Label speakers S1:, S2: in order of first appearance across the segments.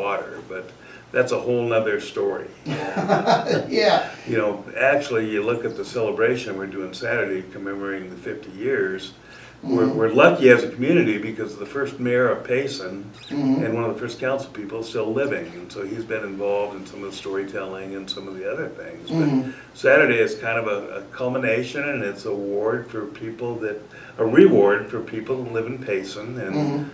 S1: water, but that's a whole nother story.
S2: Yeah.
S1: You know, actually, you look at the celebration we're doing Saturday commemorating the 50 years. We're lucky as a community because the first mayor of Payson and one of the first council people is still living, and so he's been involved in some of the storytelling and some of the other things. But Saturday is kind of a culmination, and it's a reward for people that live in Payson, and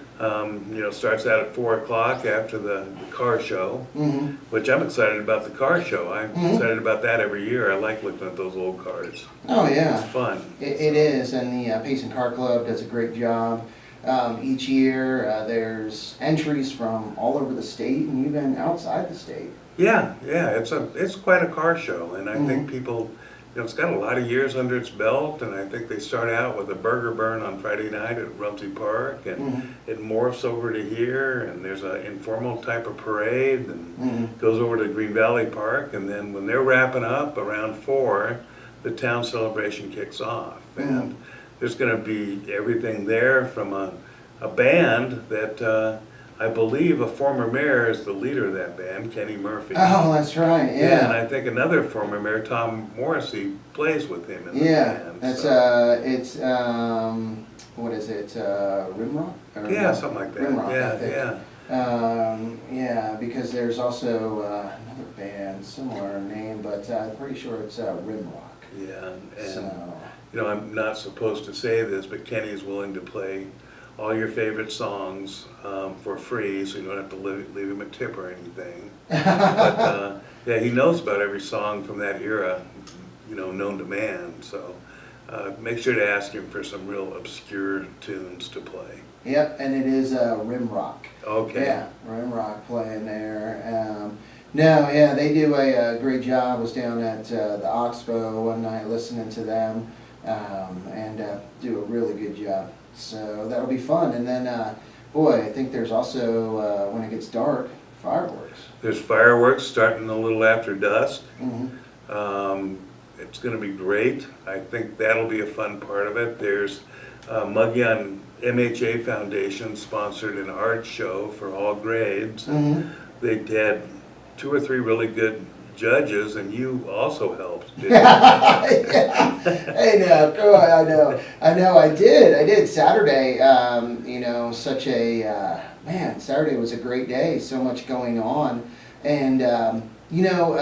S1: you know, starts out at 4 o'clock after the car show, which I'm excited about the car show. I'm excited about that every year. I like looking at those old cars.
S2: Oh yeah,
S1: it's fun.
S2: It is, and the Payson Car Club does a great job. Each year there's entries from all over the state and even outside the state.
S1: Yeah, it's quite a car show, and I think people, you know, it's got a lot of years under its belt, and I think they start out with a burger burn on Friday night at Rumsey Park, and it morphs over to here, and there's an informal type of parade, and goes over to Green Valley Park, and then when they're wrapping up around 4, the town celebration kicks off, and there's going to be everything there from a band that I believe a former mayor is the leader of that band, Kenny Murphy.
S2: Oh, that's right, yeah.
S1: And I think another former mayor, Tom Morrissey, plays with him in the band.
S2: That's,
S1: so.
S2: it's, what is it, Rimrock?
S1: Yeah, something like that.
S2: Rimrock,
S1: yeah,
S2: I think. Yeah, because there's also another band, similar name, but I'm pretty sure it's Rimrock.
S1: Yeah, and
S2: So.
S1: you know, I'm not supposed to say this, but Kenny's willing to play all your favorite songs for free, so you don't have to leave him a tip or anything. But yeah, he knows about every song from that era, you know, known to man. So make sure to ask him for some real obscure tunes to play.
S2: Yep, and it is Rimrock.
S1: Okay.
S2: Yeah, Rimrock playing there. No, yeah, they do a great job. I was down at the Oxbow one night listening to them, and do a really good job. So that'll be fun. And then, boy, I think there's also, when it gets dark, fireworks.
S1: There's fireworks starting a little after dusk. It's going to be great. I think that'll be a fun part of it. There's Mugyon MHA Foundation sponsored an art show for all grades. They had 2 or 3 really good judges, and you also helped, didn't you?
S2: Yeah. Hey, no, I know, I did. Saturday, you know, such a, man, Saturday was a great day, so much going on, and, you know,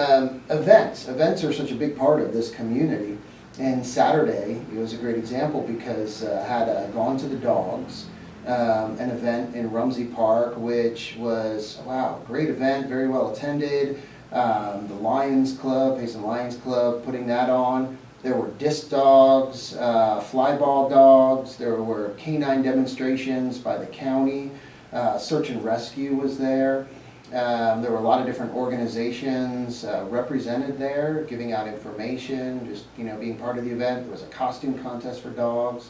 S2: events are such a big part of this community, and Saturday, it was a great example because I had Gone to the Dogs, an event in Rumsey Park, which was, wow, great event, very well attended. The Lions Club, Payson Lions Club, putting that on. There were disc dogs, fly ball dogs. There were canine demonstrations by the county. Search and rescue was there. There were a lot of different organizations represented there, giving out information, just, you know, being part of the event. There was a costume contest for dogs,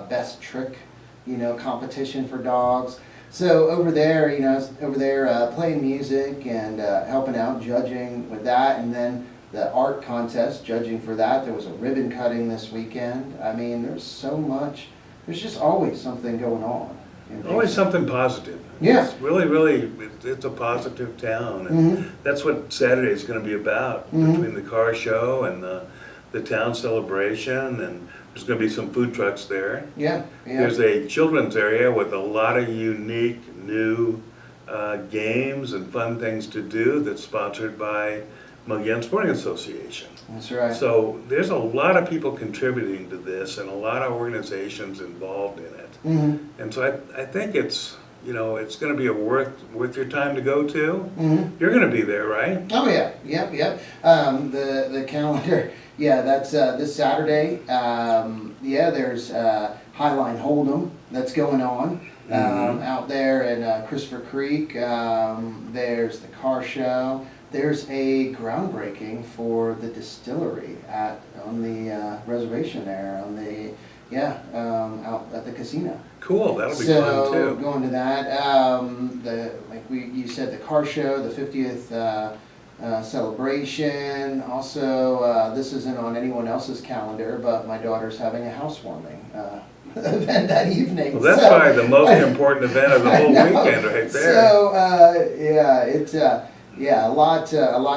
S2: best trick, you know, competition for dogs. So over there, you know, playing music and helping out, judging with that, and then the art contest, judging for that. There was a ribbon cutting this weekend. I mean, there's so much. There's just always something going on.
S1: Always something positive.
S2: Yeah.
S1: It's really, it's a positive town, and that's what Saturday is going to be about, between the car show and the town celebration, and there's going to be some food trucks there.
S2: Yeah.
S1: There's a children's area with a lot of unique new games and fun things to do that's sponsored by Mugyon Sporting Association.
S2: That's right.
S1: So there's a lot of people contributing to this and a lot of organizations involved in it. And so I think it's, you know, it's going to be worth your time to go to. You're going to be there, right?
S2: Oh yeah, yep. The calendar, yeah, that's this Saturday. Yeah, there's Highline Hold'em that's going on out there in Christopher Creek. There's the car show. There's a groundbreaking for the distillery on the reservation there out at the casino.
S1: Cool, that'll be fun too.
S2: So going to that, you said, the car show, the 50th celebration. Also, this isn't on anyone else's calendar, but my daughter's having a housewarming, event that evening.
S1: Well, that's probably the most important event of the whole weekend right there.
S2: So, yeah, it's, yeah, a lot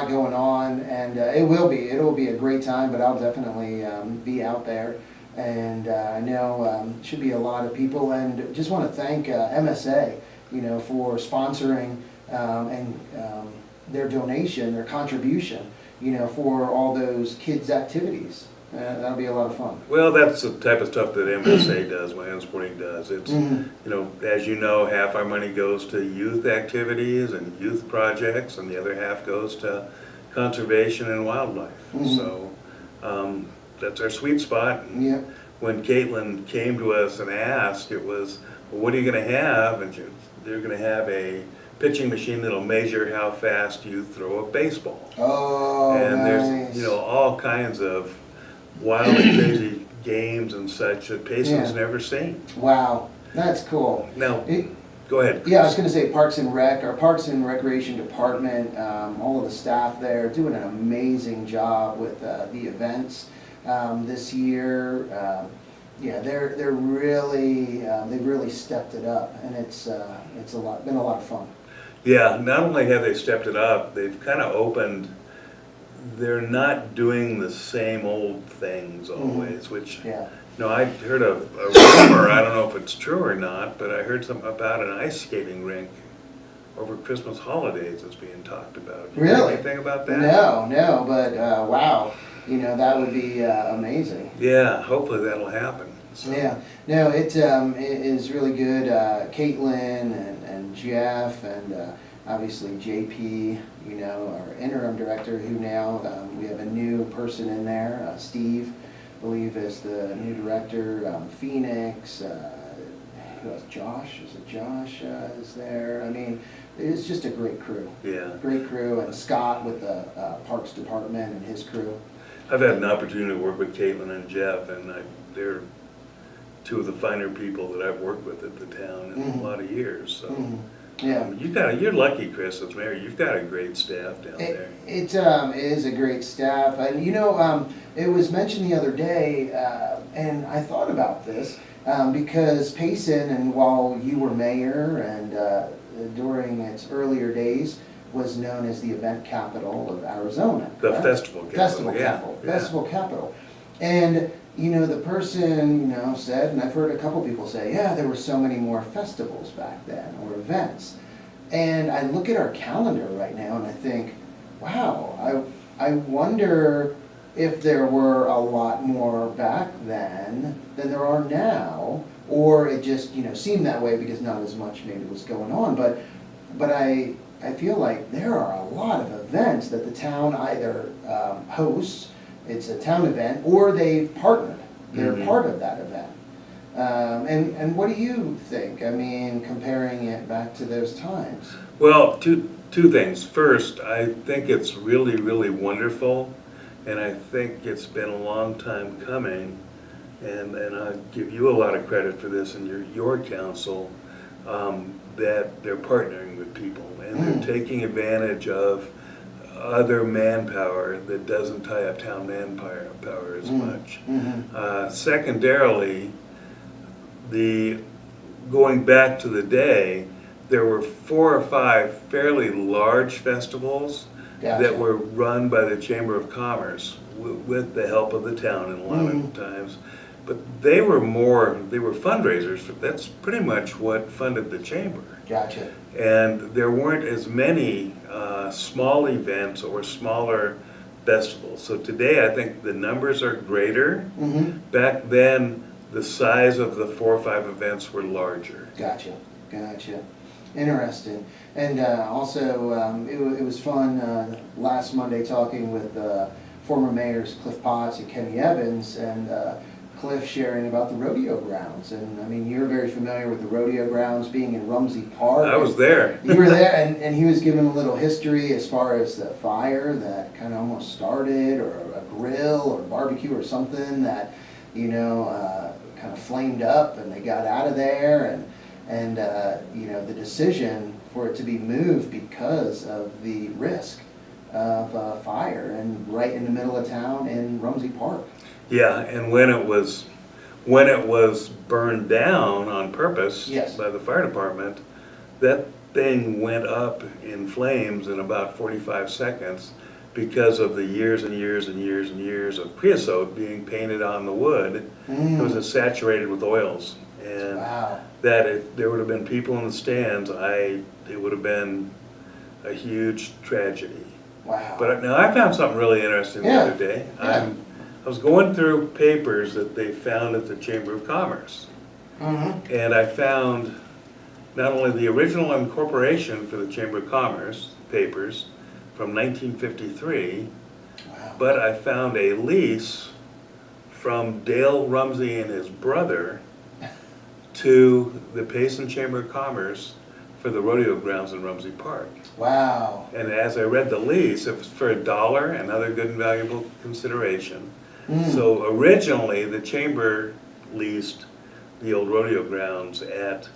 S2: going on, and it'll be a great time, but I'll definitely be out there. And I know should be a lot of people, and just want to thank MSA, for sponsoring and their donation, their contribution, for all those kids' activities. That'll be a lot of fun.
S1: Well, that's the type of stuff that MSA does, Land Sporting does. It's, as you know, half our money goes to youth activities and youth projects, and the other half goes to conservation and wildlife. So that's our sweet spot. And when Caitlin came to us and asked, it was, well, what are you going to have? And they're going to have a pitching machine that'll measure how fast you throw a baseball.
S2: Oh,
S1: and
S2: nice.
S1: there's, all kinds of wild and crazy games and such that Payson's never seen.
S2: Wow, that's cool.
S1: Now, go ahead.
S2: Yeah, I was going to say Parks and Rec, our Parks and Recreation Department, all of the staff there doing an amazing job with the events this year. Yeah, they're really they've really stepped it up, and it's been a lot of fun.
S1: Yeah, not only have they stepped it up, they've kind of opened. They're not doing the same old things always, which, I heard a rumor, I don't know if it's true or not, but I heard something about an ice skating rink over Christmas holidays that's being talked about.
S2: Really?
S1: Know anything about that?
S2: No, but wow, that would be amazing.
S1: Yeah, hopefully that'll happen. So.
S2: Yeah, no, it is really good. Caitlin and Jeff and obviously JP, our interim director, who now we have a new person in there. Steve, I believe, is the new director. Phoenix, who else? Josh, is it Josh is there? I mean, it's just a great crew.
S1: Yeah.
S2: Great crew, and Scott with the Parks Department and his crew.
S1: I've had an opportunity to work with Caitlin and Jeff, and they're two of the finer people that I've worked with at the town in a lot of years. So.
S2: Yeah,
S1: you're lucky, Chris, as mayor. You've got a great staff down there.
S2: It is a great staff, and it was mentioned the other day, and I thought about this because Payson, and while you were mayor, and during its earlier days, was known as the event capital of Arizona.
S1: The festival capital.
S2: Festival capital, and. The person, said, and I've heard a couple people say, yeah, there were so many more festivals back then, or events. And I look at our calendar right now and I think, wow, I wonder if there were a lot more back then than there are now, or it just, seemed that way because not as much maybe was going on. But I feel like there are a lot of events that the town either hosts. It's a town event, or they've partnered. They're part of that event. And what do you think? I mean, comparing it back to those times.
S1: Well, two things. First, I think it's really, really wonderful, and I think it's been a long time coming, and I give you a lot of credit for this and your council, that they're partnering with people, and they're taking advantage of other manpower that doesn't tie up town manpower as much. Secondarily, going back to the day, there were 4 or 5 fairly large festivals that were run by the Chamber of Commerce with the help of the town in a lot of times. But they were fundraisers. That's pretty much what funded the chamber.
S2: Gotcha.
S1: And there weren't as many small events or smaller festivals. So today I think the numbers are greater. Back then the size of the 4 or 5 events were larger.
S2: Gotcha. Interesting. And also it was fun last Monday talking with former mayors Cliff Potts and Kenny Evans, and Cliff sharing about the rodeo grounds. And I mean, you're very familiar with the rodeo grounds being in Rumsey Park.
S1: I was there.
S2: You were there, and he was giving a little history as far as the fire that kind of almost started, or a grill or barbecue or something that, kind of flamed up, and they got out of there, and the decision for it to be moved because of the risk of fire, and right in the middle of town in Rumsey Park.
S1: Yeah, and when when it was burned down on purpose
S2: Yes.
S1: by the fire department, that thing went up in flames in about 45 seconds because of the years and years and years and years of creosote being painted on the wood. It was saturated with oils. And
S2: Wow.
S1: that if there would have been people in the stands, it would have been a huge tragedy.
S2: Wow.
S1: But now I found something really interesting the
S2: Yeah.
S1: other day.
S2: Yeah.
S1: I was going through papers that they found at the Chamber of Commerce. And I found not only the original incorporation for the Chamber of Commerce papers from 1953,
S2: Wow.
S1: but I found a lease from Dale Rumsey and his brother to the Payson Chamber of Commerce for the rodeo grounds in Rumsey Park.
S2: Wow.
S1: And as I read the lease, it was for $1 and other good and valuable consideration. So originally, the chamber leased the old rodeo grounds at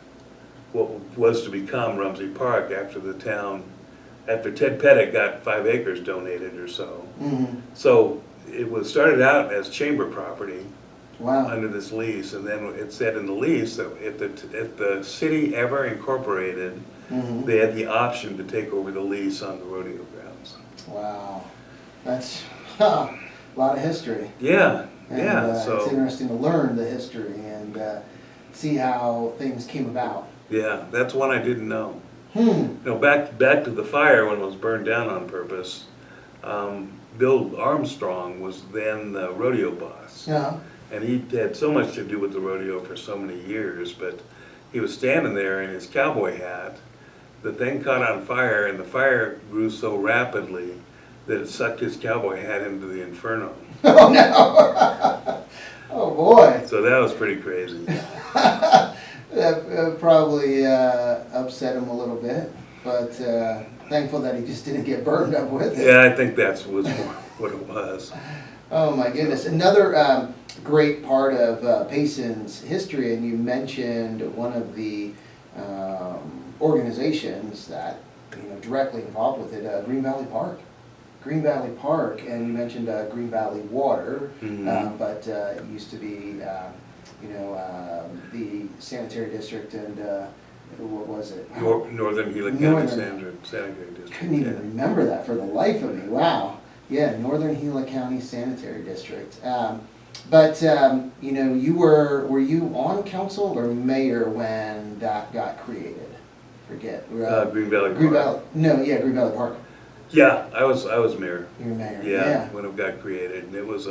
S1: what was to become Rumsey Park after Ted Pettit got 5 acres donated or so. So it was started out as chamber property
S2: Wow.
S1: under this lease, and then it said in the lease that if the city ever incorporated, they had the option to take over the lease on the rodeo grounds.
S2: Wow. That's a lot of history.
S1: Yeah,
S2: And,
S1: yeah.
S2: it's
S1: So
S2: interesting to learn the history and see how things came about.
S1: yeah, that's one I didn't know. Back to the fire when it was burned down on purpose. Bill Armstrong was then the rodeo boss.
S2: Yeah.
S1: And he had so much to do with the rodeo for so many years, but he was standing there in his cowboy hat. The thing caught on fire, and the fire grew so rapidly that it sucked his cowboy hat into the inferno.
S2: Oh no! Oh boy!
S1: So that was pretty crazy.
S2: That probably upset him a little bit, but thankful that he just didn't get burned up with it.
S1: Yeah, I think that's was more what it was.
S2: Oh my goodness! Another great part of Payson's history, and you mentioned one of the organizations that directly involved with it, Green Valley Park. Green Valley Park, and you mentioned Green Valley Water, but it used to be, the sanitary district and what was it?
S1: Northern Gila County Sanitary District.
S2: Couldn't even remember that for the life of me. Wow. Yeah, Northern Gila County Sanitary District. But were you on council or mayor when that got created? Forget.
S1: Green Valley Park.
S2: Green Valley. No, yeah, Green Valley Park.
S1: Yeah, I was mayor.
S2: You were mayor.
S1: Yeah, when it got created, and it was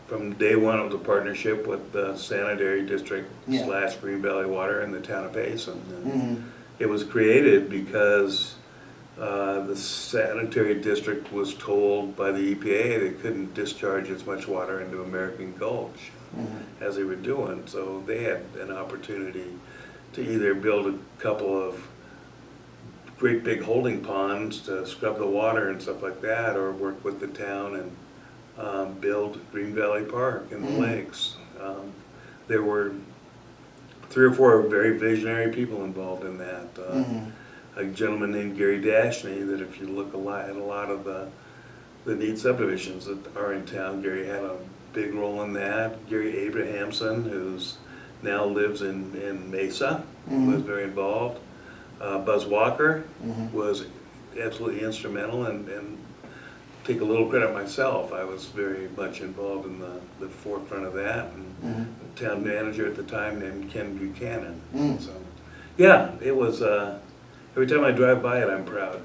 S1: from day one it was a partnership with the sanitary district / Green Valley Water and the Town of Payson. And it was created because the sanitary district was told by the EPA they couldn't discharge as much water into American Gulch as they were doing, so they had an opportunity to either build a couple of great big holding ponds to scrub the water and stuff like that, or work with the town and build Green Valley Park and the lakes. There were 3 or 4 very visionary people involved in that. A gentleman named Gary Dashney, that if you look at a lot of the neat subdivisions that are in town, Gary had a big role in that. Gary Abrahamson, who's now lives in Mesa, was very involved. Buzz Walker was absolutely instrumental, and take a little credit myself. I was very much involved in the forefront of that, and the town manager at the time named Ken Buchanan. So, yeah, it was, every time I drive by it, I'm proud.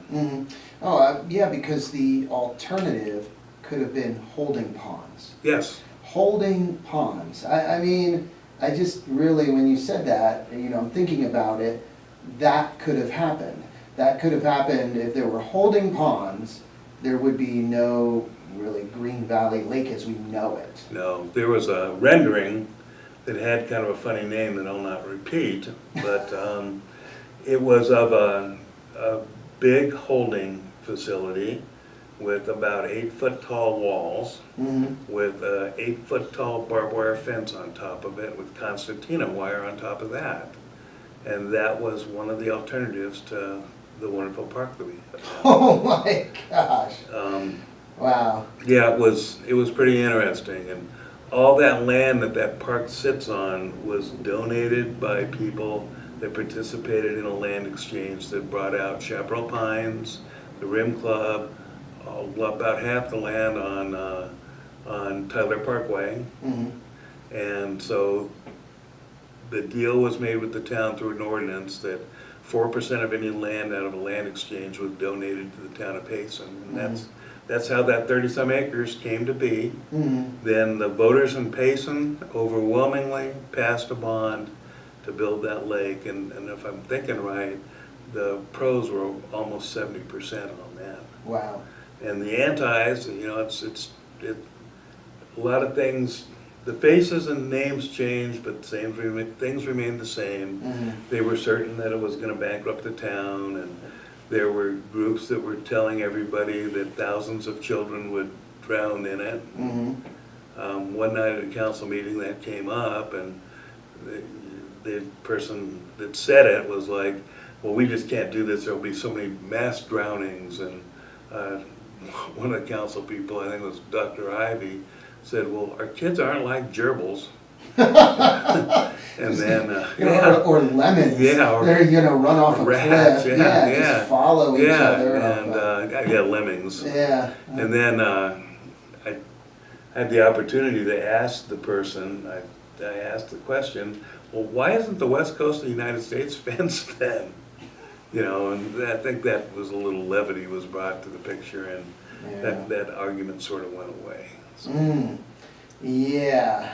S2: Oh, yeah, because the alternative could have been holding ponds.
S1: Yes.
S2: Holding ponds. I mean, I just really, when you said that, I'm thinking about it, that could have happened. That could have happened if there were holding ponds. There would be no really Green Valley Lake as we know it.
S1: No, there was a rendering that had kind of a funny name that I'll not repeat, but it was of a big holding facility with about 8-foot tall walls, with a 8-foot tall barbed wire fence on top of it, with concertina wire on top of that. And that was one of the alternatives to the wonderful park that we have.
S2: Oh my gosh. Wow.
S1: Yeah, it was pretty interesting, and all that land that that park sits on was donated by people that participated in a land exchange that brought out Chaparral Pines, the Rim Club, about half the land on Tyler Parkway.
S2: Mhm.
S1: And so the deal was made with the town through an ordinance that 4% of any land out of a land exchange was donated to the town of Payson. And that's how that 30-some acres came to be.
S2: Mhm.
S1: Then the voters in Payson overwhelmingly passed a bond to build that lake. And if I'm thinking right, the pros were almost 70% on that.
S2: Wow.
S1: And the antis, you know, a lot of things, the faces and names changed, but things remained the same.
S2: Mhm.
S1: They were certain that it was gonna bankrupt the town, and there were groups that were telling everybody that thousands of children would drown in it.
S2: Mhm.
S1: One night at a council meeting that came up, and the person that said it was like, well, we just can't do this, there'll be so many mass drownings. And one of the council people, I think it was Dr. Ivy, said, well, our kids aren't like gerbils. And then,
S2: or lemons.
S1: Yeah, or
S2: they're run off a
S1: rats,
S2: cliff.
S1: yeah.
S2: Just follow each other.
S1: And lemmings.
S2: Yeah.
S1: And then I had the opportunity to ask the person. I asked the question, well, why isn't the west coast of the United States fenced then? You know, and I think that was a little levity was brought to the picture, and that argument sort of went away. So.
S2: Yeah,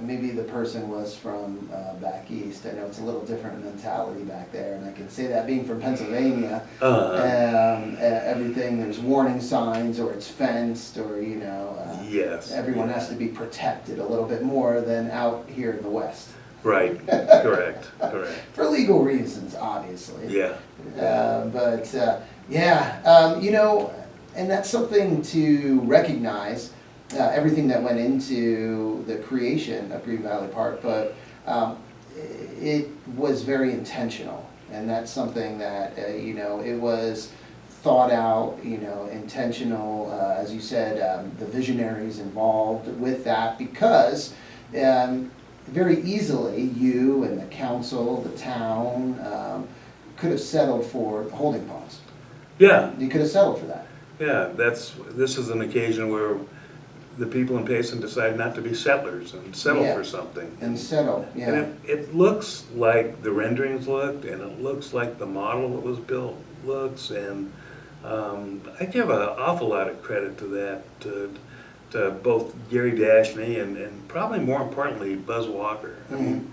S2: maybe the person was from back east. I know it's a little different mentality back there, and I can say that being from Pennsylvania, everything, there's warning signs, or it's fenced, or
S1: yes,
S2: everyone has to be protected a little bit more than out here in the West.
S1: Right, correct.
S2: For legal reasons, obviously.
S1: Yeah.
S2: And that's something to recognize. Everything that went into the creation of Green Valley Park, but it was very intentional, and that's something that it was thought out, intentional. As you said, the visionaries involved with that, because very easily you and the council, the town, could have settled for holding ponds.
S1: Yeah.
S2: You could have settled for that.
S1: Yeah, this is an occasion where the people in Payson decide not to be settlers and settle for something.
S2: And settle, yeah.
S1: And it looks like the renderings looked, and it looks like the model that was built looks, and I give an awful lot of credit to that, to both Gary Dashney and probably more importantly, Buzz Walker. I mean,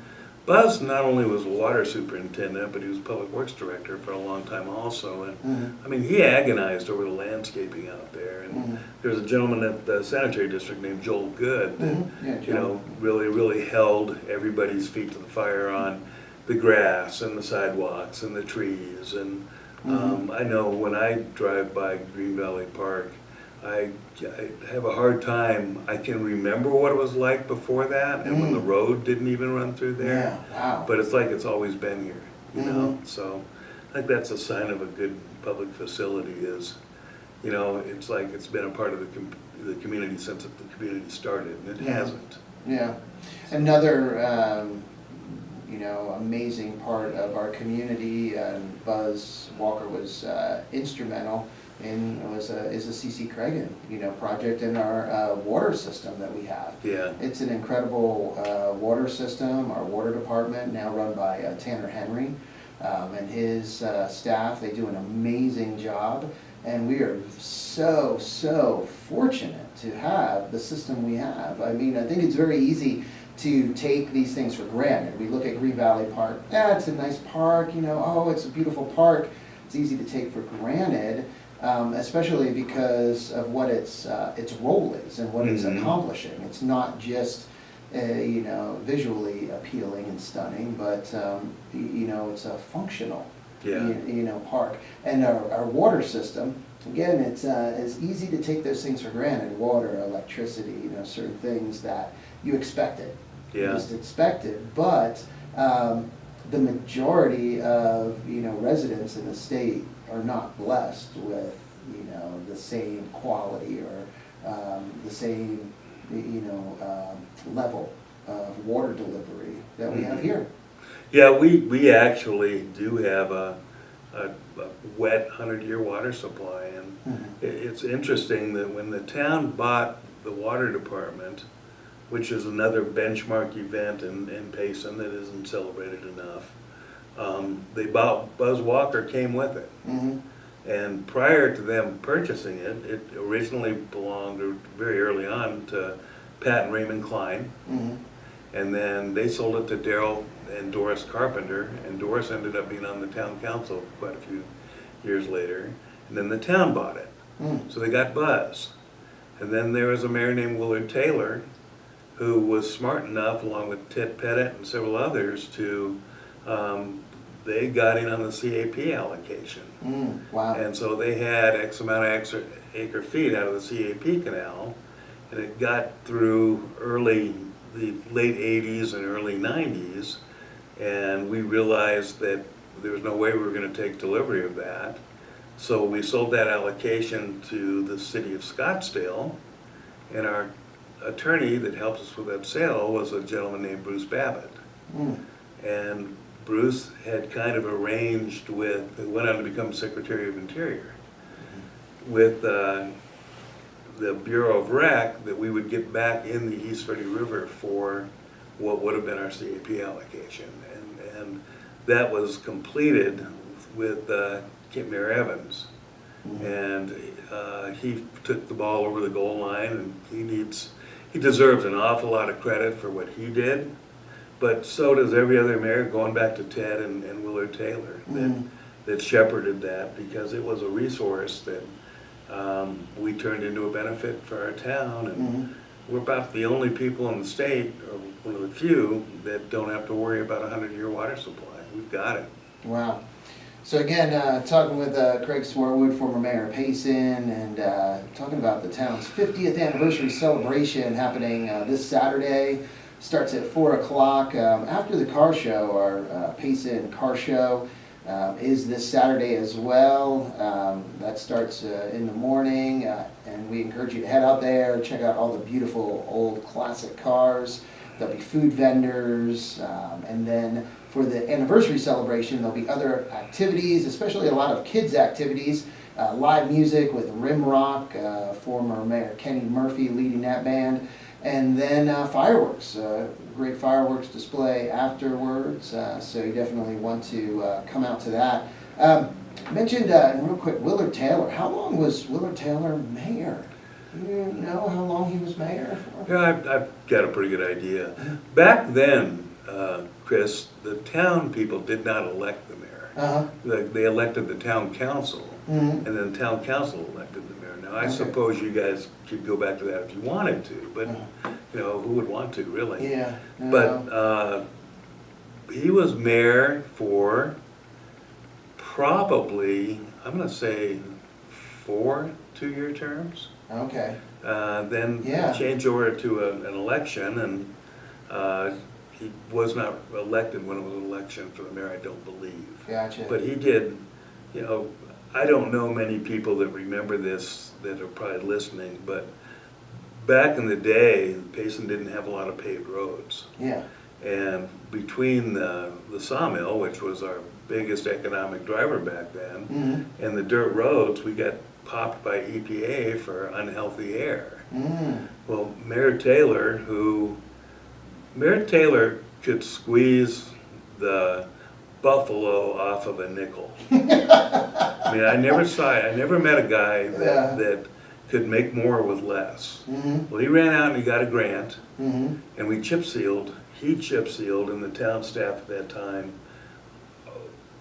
S1: Buzz not only was a water superintendent, but he was public works director for a long time also. And I mean, he agonized over the landscaping out there. And there's a gentleman at the sanitary district named Joel Good that, really held everybody's feet to the fire on the grass and the sidewalks and the trees. And I know when I drive by Green Valley Park, I have a hard time. I can remember what it was like before that, and when the road didn't even run through there.
S2: Yeah, wow.
S1: But it's like it's always been here, you know? So I think that's a sign of a good public facility is, it's like it's been a part of the community since the community started, and it hasn't.
S2: Yeah. Another, amazing part of our community, and Buzz Walker was instrumental in, is a C.C. Craig, project in our water system that we have.
S1: Yeah.
S2: It's an incredible water system. Our water department, now run by Tanner Henry, and his staff. They do an amazing job, and we are so fortunate to have the system we have. I mean, I think it's very easy to take these things for granted. We look at Green Valley Park, it's a nice park, it's a beautiful park. It's easy to take for granted, especially because of what its role is and what it's accomplishing. It's not just visually appealing and stunning, but it's a functional park. And our water system, again, it's easy to take those things for granted. Water, electricity, certain things that you expected.
S1: Yeah.
S2: Just expected, but the majority of residents in the state are not blessed with the same quality or the same level of water delivery that we have here.
S1: Yeah, we actually do have a wet 100-year water supply, and it's interesting that when the town bought the water department, which is another benchmark event in Payson that isn't celebrated enough, they bought, Buzz Walker came with it. And prior to them purchasing it, it originally belonged very early on to Pat and Raymond Klein. And then they sold it to Daryl and Doris Carpenter, and Doris ended up being on the town council quite a few years later. And then the town bought it. So they got Buzz. And then there was a mayor named Willard Taylor who was smart enough, along with Ted Pettit and several others, to they got in on the CAP allocation.
S2: Wow.
S1: And so they had X amount of acre feet out of the CAP canal, and it got through the late 80s and early 90s, and we realized that there was no way we were going to take delivery of that. So we sold that allocation to the city of Scottsdale, and our attorney that helped us with that sale was a gentleman named Bruce Babbitt. And Bruce had kind of arranged with, went on to become Secretary of Interior, with the Bureau of Rec, that we would get back in the East Verde River for what would have been our CAP allocation. And that was completed with Mayor Evans. And he took the ball over the goal line, and he deserves an awful lot of credit for what he did. But so does every other mayor, going back to Ted and Willard Taylor, that shepherded that, because it was a resource that we turned into a benefit for our town. And we're about the only people in the state, or one of the few, that don't have to worry about a 100-year water supply. We've got it.
S2: Wow. So again, talking with Craig Swartwood, former mayor of Payson, and talking about the town's 50th anniversary celebration happening this Saturday. Starts at 4 o'clock. After the car show, our Payson car show is this Saturday as well. That starts in the morning, and we encourage you to head out there, check out all the beautiful old classic cars. There'll be food vendors, and then for the anniversary celebration, there'll be other activities, especially a lot of kids' activities. Live music with Rim Rock, former Mayor Kenny Murphy leading that band. And then fireworks, great fireworks display afterwards, so you definitely want to come out to that. Mentioned, real quick, Willard Taylor. How long was Willard Taylor mayor? Do you know how long he was mayor for?
S1: Yeah, I've got a pretty good idea. Back then, Chris, the town people did not elect the mayor. They elected the town council, and then the town council elected the mayor. Now, I suppose you guys could go back to that if you wanted to, but who would want to, really?
S2: Yeah.
S1: But he was mayor for probably, I'm going to say, 4 two-year terms.
S2: Okay.
S1: Then changed over to an election, and he was not elected when it was an election for the mayor, I don't believe.
S2: Gotcha.
S1: But he did, I don't know many people that remember this that are probably listening, but back in the day, Payson didn't have a lot of paved roads.
S2: Yeah.
S1: And between the sawmill, which was our biggest economic driver back then, and the dirt roads, we got popped by EPA for unhealthy air. Well, Mayor Taylor could squeeze the buffalo off of a nickel. I mean, I never met a guy that could make more with less. Well, he ran out and he got a grant, and we chip sealed. He chip sealed, and the town staff at that time,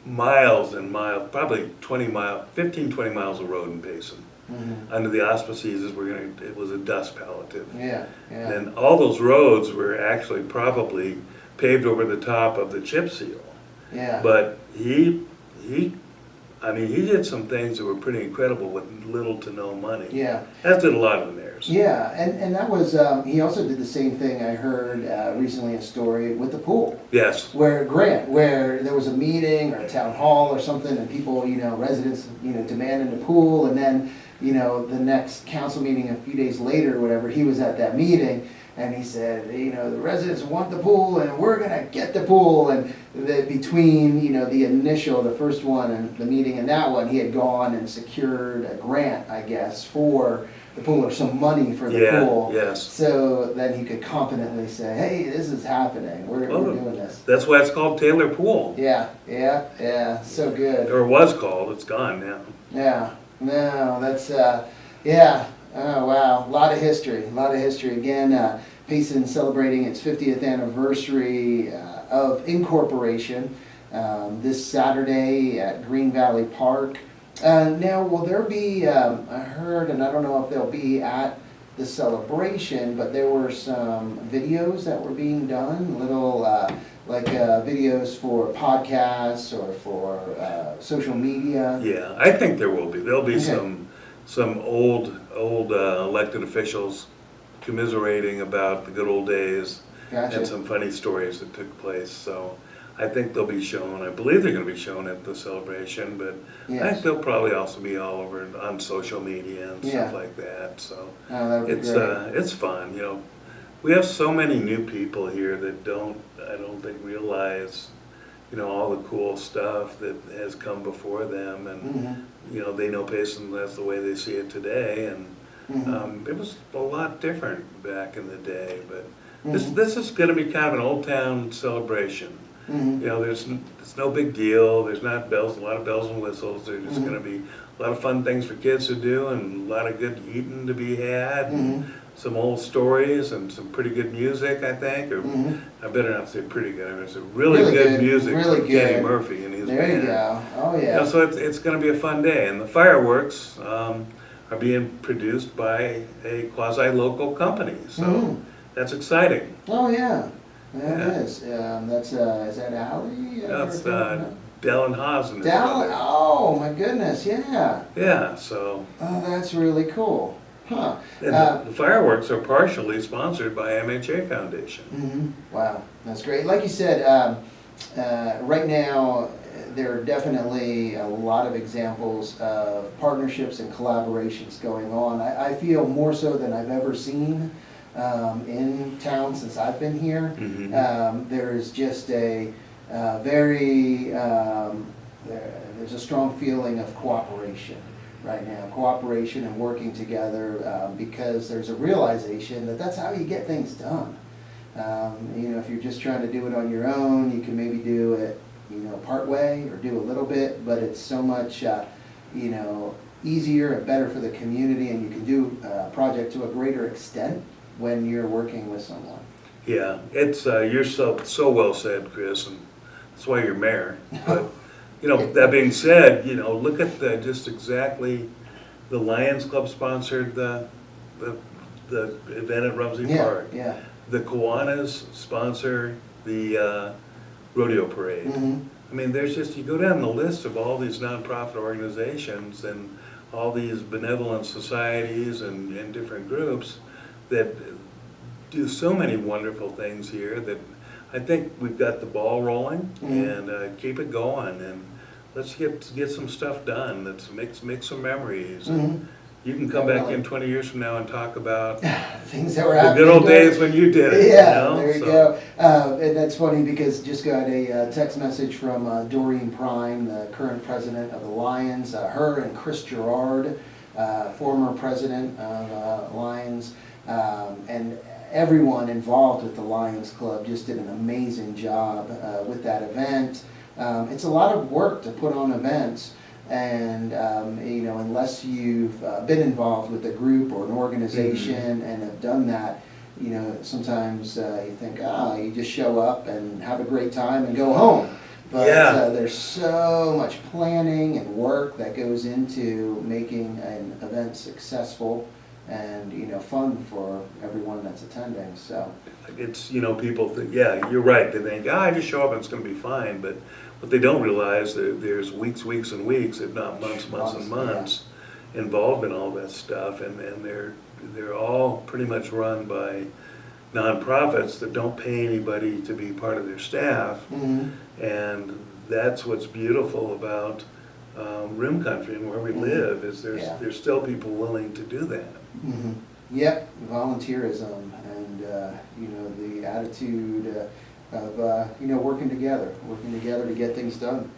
S1: miles and miles, probably 15, 20 miles of road in Payson. Under the auspices, it was a dust palliative.
S2: Yeah.
S1: And all those roads were actually probably paved over the top of the chip seal.
S2: Yeah.
S1: But he I mean, he did some things that were pretty incredible with little to no money.
S2: Yeah.
S1: As did a lot of the mayors.
S2: Yeah, and that was, he also did the same thing, I heard recently, a story with the pool.
S1: Yes.
S2: Where there was a meeting or a town hall or something, and people, residents, demanding the pool, and then, the next council meeting a few days later or whatever, he was at that meeting, and he said, the residents want the pool, and we're gonna get the pool, and between, the first one, and the meeting and that one, he had gone and secured a grant, I guess, for the pool, or some money for the pool.
S1: Yes.
S2: So then he could confidently say, hey, this is happening, we're doing this.
S1: That's why it's called Taylor Pool.
S2: Yeah, so good.
S1: Or was called, it's gone now.
S2: Yeah, no, that's, yeah, oh wow, a lot of history. Again, Payson celebrating its 50th anniversary of incorporation this Saturday at Green Valley Park. Now, will there be, I heard, and I don't know if they'll be at the celebration, but there were some videos that were being done, little videos for podcasts or for social media.
S1: Yeah, I think there will be. There'll be some old elected officials commiserating about the good old days.
S2: Gotcha.
S1: And some funny stories that took place. So I think they'll be shown. I believe they're going to be shown at the celebration, but I think they'll probably also be all over on social media and stuff like that. So it's fun. We have so many new people here that I don't think realize, all the cool stuff that has come before them, and they know Payson, that's the way they see it today, and it was a lot different back in the day, but this is going to be kind of an old town celebration. It's no big deal. There's not a lot of bells and whistles. There's just going to be a lot of fun things for kids to do, and a lot of good eating to be had, and some old stories, and some pretty good music, I think. Or I better not say pretty good. I mean, it's a really good music from Kenny Murphy and his band.
S2: There you go. Oh yeah.
S1: So it's going to be a fun day, and the fireworks are being produced by a quasi-local company. So that's exciting.
S2: Oh yeah. That is. That's is that Allie?
S1: That's Dallin Haas and his
S2: Dallin.
S1: brother.
S2: Oh my goodness, yeah.
S1: Yeah, so.
S2: Oh, that's really cool. Huh.
S1: And the fireworks are partially sponsored by MHA Foundation.
S2: Wow, that's great. Like you said, right now there are definitely a lot of examples of partnerships and collaborations going on. I feel more so than I've ever seen in town since I've been here. There is just a very, there's a strong feeling of cooperation right now, cooperation and working together, because there's a realization that that's how you get things done. If you're just trying to do it on your own, you can maybe do it, part way or do a little bit, but it's so much, easier and better for the community, and you can do a project to a greater extent when you're working with someone.
S1: Yeah, it's you're so well said, Chris, and that's why you're mayor. But that being said, look at just exactly the Lions Club sponsored the event at Rumsey Park.
S2: Yeah.
S1: The Kiwanis sponsor the rodeo parade. I mean, you go down the list of all these nonprofit organizations and all these benevolent societies and different groups that do so many wonderful things here that I think we've got the ball rolling, and keep it going, and let's get some stuff done. Let's make some memories. You can come back in 20 years from now and talk about
S2: things that were
S1: the
S2: happening.
S1: good old days when you did it.
S2: Yeah, there you go. And that's funny because just got a text message from Doreen Prime, the current president of the Lions. Her and Chris Gerard, former president of Lions, and everyone involved with the Lions Club just did an amazing job with that event. It's a lot of work to put on events, and unless you've been involved with a group or an organization and have done that, sometimes you think, you just show up and have a great time and go home. But there's so much planning and work that goes into making an event successful and fun for everyone that's attending. So
S1: it's people think, you're right, they think I just show up and it's going to be fine, but what they don't realize, there's weeks and weeks, if not months and months, involved in all that stuff, and they're all pretty much run by nonprofits that don't pay anybody to be part of their staff, and that's what's beautiful about Rim Country and where we live, is there's still people willing to do that.
S2: Yep, volunteerism and the attitude of working together to get things done.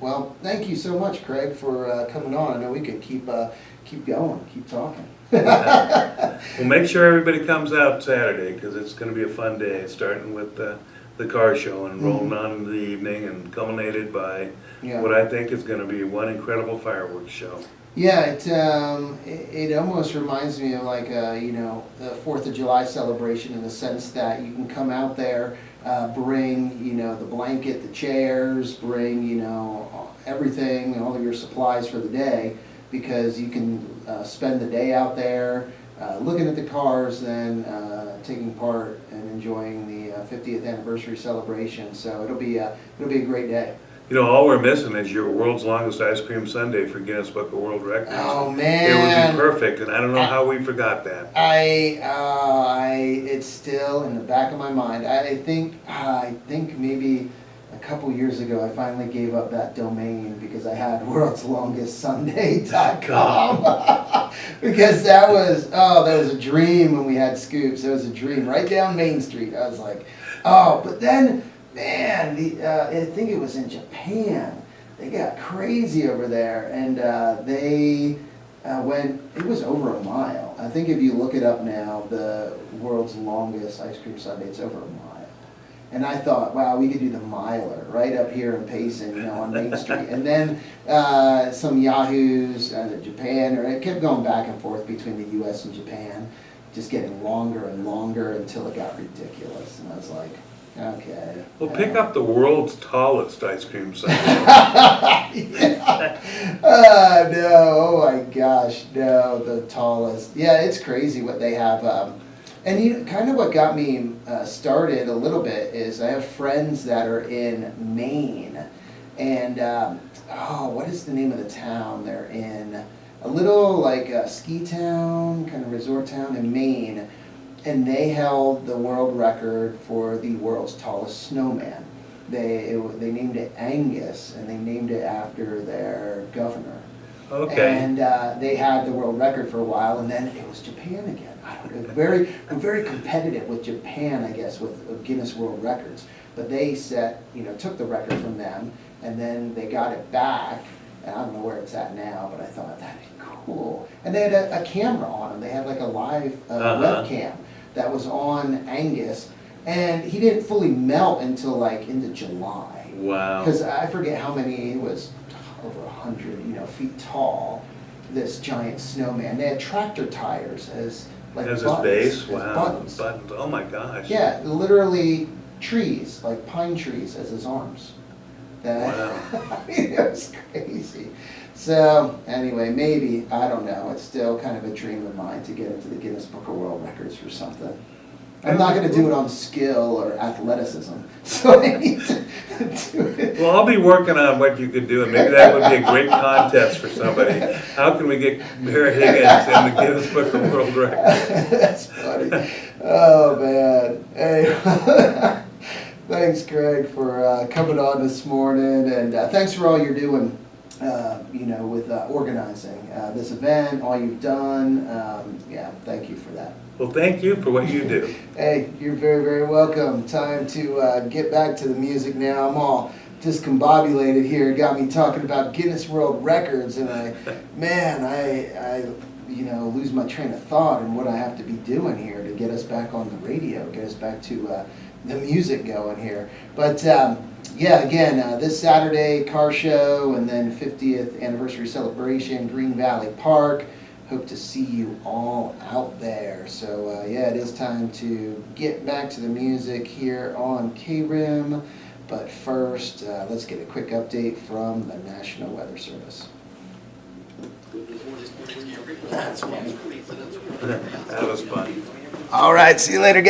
S2: Well, thank you so much, Craig, for coming on. I know we could keep going, keep talking.
S1: Well, make sure everybody comes out Saturday, because it's going to be a fun day, starting with the car show and rolling on into the evening and culminated by what I think is going to be one incredible fireworks show.
S2: Yeah, it almost reminds me of like the 4th of July celebration, in the sense that you can come out there, bring the blanket, the chairs, bring everything, all of your supplies for the day, because you can spend the day out there looking at the cars, then taking part and enjoying the 50th anniversary celebration. So it'll be a great day.
S1: All we're missing is your world's longest ice cream sundae for Guinness Book of World Records.
S2: Oh man,
S1: it would be perfect, and I don't know how we forgot that.
S2: It's still in the back of my mind. I think maybe a couple years ago I finally gave up that domain, because I had worldslongestsunday.com. Because that was a dream when we had Scoops. It was a dream right down Main Street. I was like, but then. Man, I think it was in Japan. They got crazy over there, and they went. It was over a mile. I think if you look it up now, the world's longest ice cream sundae, it's over a mile. And I thought, wow, we could do the miler right up here in Payson, on Main Street. And then some yahoos in Japan, or it kept going back and forth between the U.S. and Japan, just getting longer and longer until it got ridiculous. And I was like, okay.
S1: Well, pick up the world's tallest ice cream sundae.
S2: No, oh my gosh, no, the tallest. Yeah, it's crazy what they have. And kind of what got me started a little bit is I have friends that are in Maine, and what is the name of the town they're in? A little like a ski town, kind of resort town in Maine. And they held the world record for the world's tallest snowman. They named it Angus, and they named it after their governor.
S1: Okay.
S2: And they had the world record for a while, and then it was Japan again. I don't know, very competitive with Japan, I guess, with Guinness World Records. But they took the record from them, and then they got it back. And I don't know where it's at now, but I thought, that'd be cool. And they had a camera on him. They had like a live webcam that was on Angus, and he didn't fully melt until like into July.
S1: Wow.
S2: Because I forget how many, it was over 100 feet tall, this giant snowman. They had tractor tires as like
S1: as
S2: buttons,
S1: his base?
S2: as
S1: Wow.
S2: buttons.
S1: Oh my gosh.
S2: Yeah, literally trees, like pine trees as his arms.
S1: Wow.
S2: I mean, it was crazy. So anyway, maybe, I don't know, it's still kind of a dream of mine to get into the Guinness Book of World Records for something. I'm not going to do it on skill or athleticism, so I need to do it.
S1: Well, I'll be working on what you could do, and maybe that would be a great contest for somebody. How can we get Mayor Higgins in the Guinness Book of World Records?
S2: That's funny. Oh, man. Hey. Thanks, Craig, for coming on this morning, and thanks for all you're doing, with organizing this event, all you've done. Thank you for that.
S1: Well, thank you for what you do.
S2: Hey, you're very, very welcome. Time to get back to the music now. I'm all discombobulated here. It got me talking about Guinness World Records, and I lose my train of thought and what I have to be doing here to get us back on the radio, get us back to the music going here. But again, this Saturday, car show, and then 50th anniversary celebration, Green Valley Park. Hope to see you all out there. So it is time to get back to the music here on KRIM. But first, let's get a quick update from the National Weather Service.
S1: That's funny. That was fun.
S2: All right, see you later, guys.